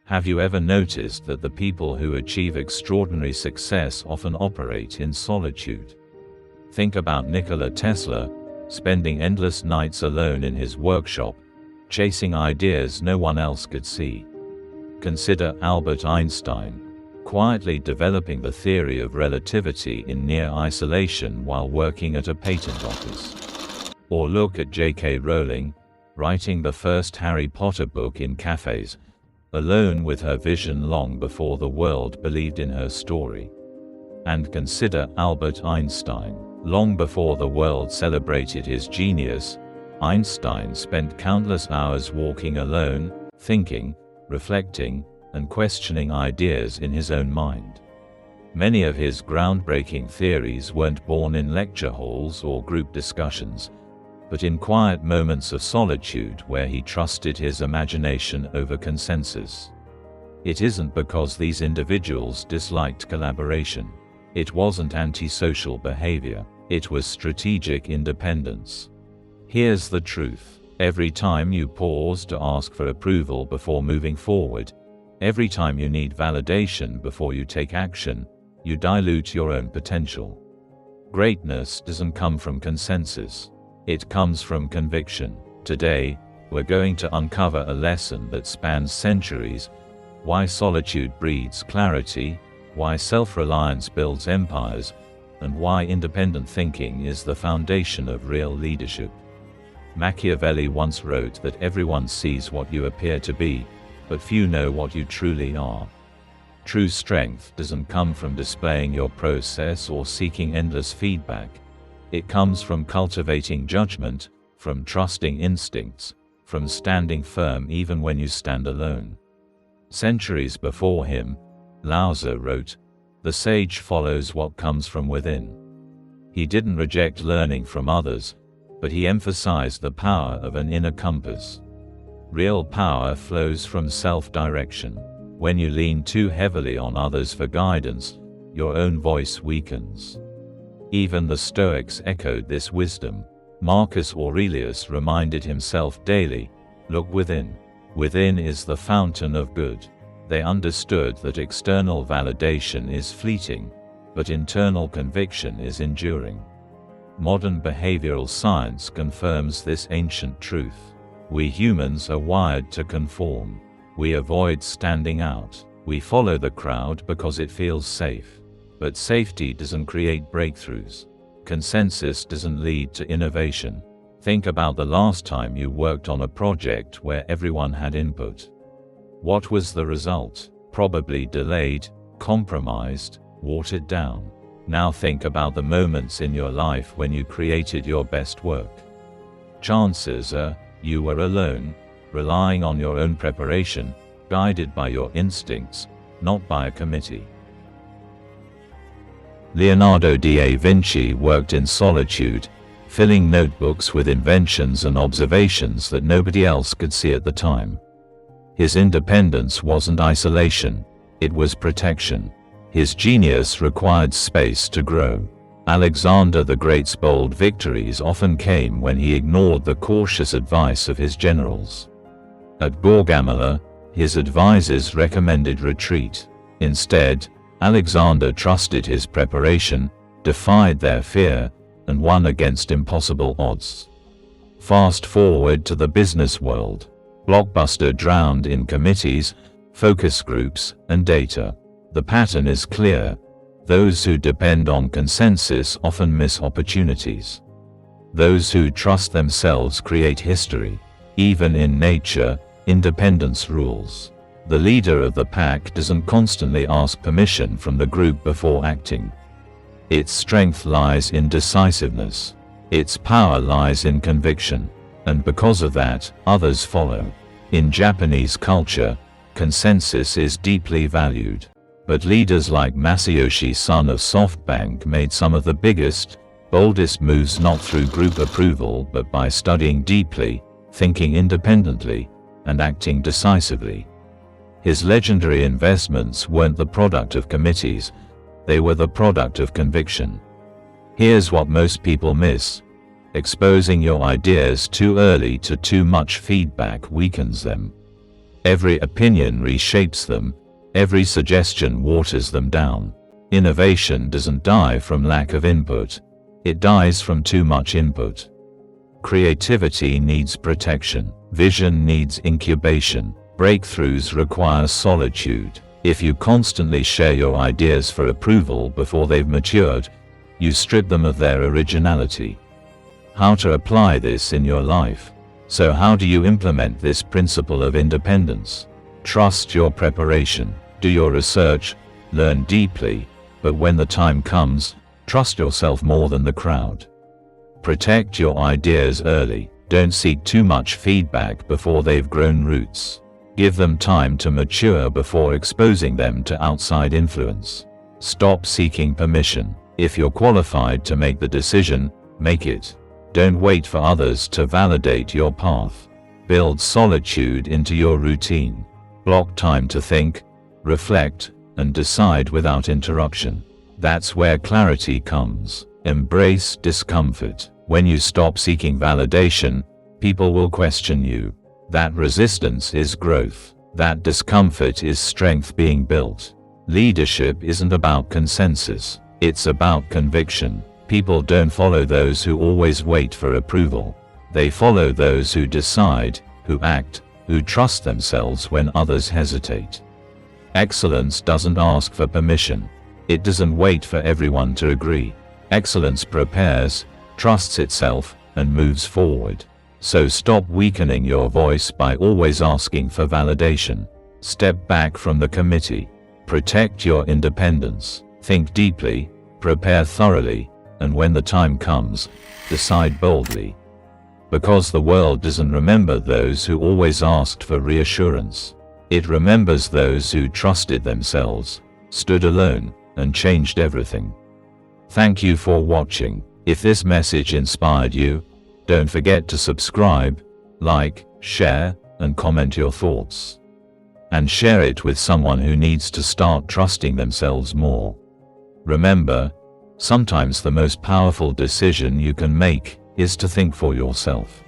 Have you ever noticed that the people who achieve extraordinary success often operate in solitude? Think about Nikola Tesla, spending endless nights alone in his workshop, chasing ideas no one else could see. Consider Albert Einstein, quietly developing the theory of relativity in near isolation while working at a patent office. Or look at J.K. Rowling, writing the first Harry Potter book in cafes, alone with her vision long before the world believed in her story. And consider Albert Einstein. Long before the world celebrated his genius, Einstein spent countless hours walking alone, thinking, reflecting, and questioning ideas in his own mind. Many of his groundbreaking theories weren't born in lecture halls or group discussions, but in quiet moments of solitude where he trusted his imagination over consensus. It isn't because these individuals disliked collaboration. It wasn't antisocial behavior. It was strategic independence. Here's the truth. Every time you pause to ask for approval before moving forward, every time you need validation before you take action, you dilute your own potential. Greatness doesn't come from consensus. It comes from conviction. Today, we're going to uncover a lesson that spans centuries: why solitude breeds clarity, why self-reliance builds empires, and why independent thinking is the foundation of real leadership. Machiavelli once wrote that everyone sees what you appear to be, but few know what you truly are. True strength doesn't come from displaying your process or seeking endless feedback. It comes from cultivating judgment, from trusting instincts, from standing firm even when you stand alone. Centuries before him, Lao Tzu wrote, "The sage follows what comes from within." He didn't reject learning from others, but he emphasized the power of an inner compass. Real power flows from self-direction. When you lean too heavily on others for guidance, your own voice weakens. Even the Stoics echoed this wisdom. Marcus Aurelius reminded himself daily, "Look within. Within is the fountain of good." They understood that external validation is fleeting, but internal conviction is enduring. Modern behavioral science confirms this ancient truth. We humans are wired to conform. We avoid standing out. We follow the crowd because it feels safe. But safety doesn't create breakthroughs. Consensus doesn't lead to innovation. Think about the last time you worked on a project where everyone had input. What was the result? Probably delayed, compromised, watered down. Now think about the moments in your life when you created your best work. Chances are, you were alone, relying on your own preparation, guided by your instincts, not by a committee. Leonardo da Vinci worked in solitude, filling notebooks with inventions and observations that nobody else could see at the time. His independence wasn't isolation, it was protection. His genius required space to grow. Alexander the Great's bold victories often came when he ignored the cautious advice of his generals. At Gaugamela, his advisors recommended retreat. Instead, Alexander trusted his preparation, defied their fear, and won against impossible odds. Fast forward to the business world. Blockbuster drowned in committees, focus groups, and data. The pattern is clear. Those who depend on consensus often miss opportunities. Those who trust themselves create history. Even in nature, independence rules. The leader of the pack doesn't constantly ask permission from the group before acting. Its strength lies in decisiveness. Its power lies in conviction. And because of that, others follow. In Japanese culture, consensus is deeply valued. But leaders like Masayoshi Son of SoftBank made some of the biggest, boldest moves not through group approval but by studying deeply, thinking independently, and acting decisively. His legendary investments weren't the product of committees, they were the product of conviction. Here's what most people miss. Exposing your ideas too early to too much feedback weakens them. Every opinion reshapes them, every suggestion waters them down. Innovation doesn't die from lack of input, it dies from too much input. Creativity needs protection, vision needs incubation, breakthroughs require solitude. If you constantly share your ideas for approval before they've matured, you strip them of their originality. How to apply this in your life? So how do you implement this principle of independence? Trust your preparation, do your research, learn deeply, but when the time comes, trust yourself more than the crowd. Protect your ideas early, don't seek too much feedback before they've grown roots. Give them time to mature before exposing them to outside influence. Stop seeking permission. If you're qualified to make the decision, make it. Don't wait for others to validate your path. Build solitude into your routine. Block time to think, reflect, and decide without interruption. That's where clarity comes. Embrace discomfort. When you stop seeking validation, people will question you. That resistance is growth. That discomfort is strength being built. Leadership isn't about consensus. It's about conviction. People don't follow those who always wait for approval. They follow those who decide, who act, who trust themselves when others hesitate. Excellence doesn't ask for permission. It doesn't wait for everyone to agree. Excellence prepares, trusts itself, and moves forward. So stop weakening your voice by always asking for validation. Step back from the committee. Protect your independence. Think deeply, prepare thoroughly, and when the time comes, decide boldly. Because the world doesn't remember those who always asked for reassurance. It remembers those who trusted themselves, stood alone, and changed everything. Thank you for watching. If this message inspired you, don't forget to subscribe, like, share, and comment your thoughts. And share it with someone who needs to start trusting themselves more. Remember, sometimes the most powerful decision you can make is to think for yourself.